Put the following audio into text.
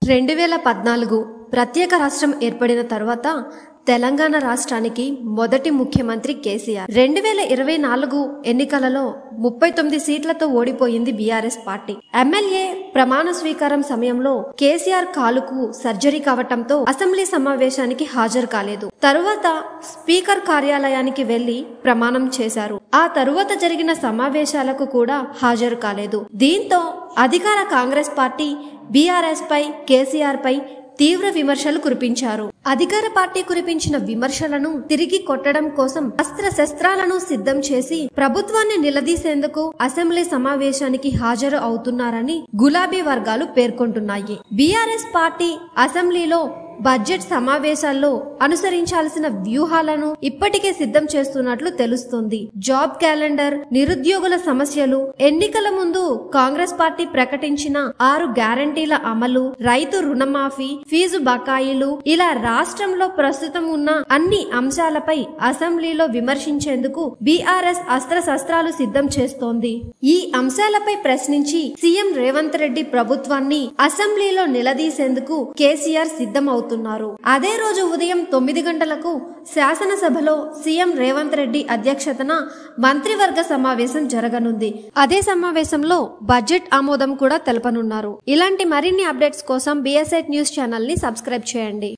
2014 ప్రత్యేక రాష్ట్రం ఏర్పడిన తర్వాత తెలంగాణ రాష్ట్రానికి మొదటి ముఖ్యమంత్రి కేసీఆర్ 2024 ఎన్నికలలో 39 సీట్లతో ఓడిపోయింది బీఆర్ఎస్ పార్టీ. ఎమ్మెల్యే ప్రమాణ స్వీకారం సమయంలో కేసీఆర్ కాలుకు సర్జరీ కావటంతో అసెంబ్లీ సమావేశానికి హాజరు కాలేదు. తరువాత స్పీకర్ కార్యాలయానికి వెళ్లి ప్రమాణం చేశారు. ఆ తరువాత జరిగిన సమావేశాలకు కూడా హాజరు కాలేదు. దీంతో అధికార కాంగ్రెస్ పార్టీ బీఆర్ఎస్ పై కేసీఆర్ పై తీవ్ర విమర్శలు కురిపించారు. అధికార పార్టీ కురిపించిన విమర్శలను తిరిగి కొట్టడం కోసం అస్త్రశస్త్రాలను సిద్ధం చేసి ప్రభుత్వాన్ని నిలదీసేందుకు అసెంబ్లీ సమావేశానికి హాజరు అవుతున్నారని గులాబీ వర్గాలు పేర్కొంటున్నాయి. బీఆర్ఎస్ పార్టీ అసెంబ్లీలో బడ్జెట్ సమావేశాల్లో అనుసరించాల్సిన వ్యూహాలను ఇప్పటికే సిద్ధం చేస్తున్నట్లు తెలుస్తోంది. జాబ్ క్యాలెండర్, నిరుద్యోగుల సమస్యలు, ఎన్నికల ముందు కాంగ్రెస్ పార్టీ ప్రకటించిన 6 గ్యారంటీల అమలు, రైతు రుణమాఫీ, ఫీజు బకాయిలు, ఇలా రాష్ట్రంలో ప్రస్తుతం ఉన్న అన్ని అంశాలపై అసెంబ్లీలో విమర్శించేందుకు బీఆర్ఎస్ అస్త్రశస్త్రాలు సిద్ధం చేస్తోంది. ఈ అంశాలపై ప్రశ్నించి సీఎం రేవంత్ రెడ్డి ప్రభుత్వాన్ని అసెంబ్లీలో నిలదీసేందుకు కేసీఆర్ సిద్ధమవుతున్నారు. అదే రోజు ఉదయం 9 గంటలకు శాసనసభలో సీఎం రేవంత్ రెడ్డి అధ్యక్షతన మంత్రివర్గ సమావేశం జరగనుంది. అదే సమావేశంలో బడ్జెట్ ఆమోదం కూడా తెలపనున్నారు. ఇలాంటి మరిన్ని అప్డేట్స్ కోసం BS8 న్యూస్ ఛానల్ ని సబ్స్క్రైబ్ చేయండి.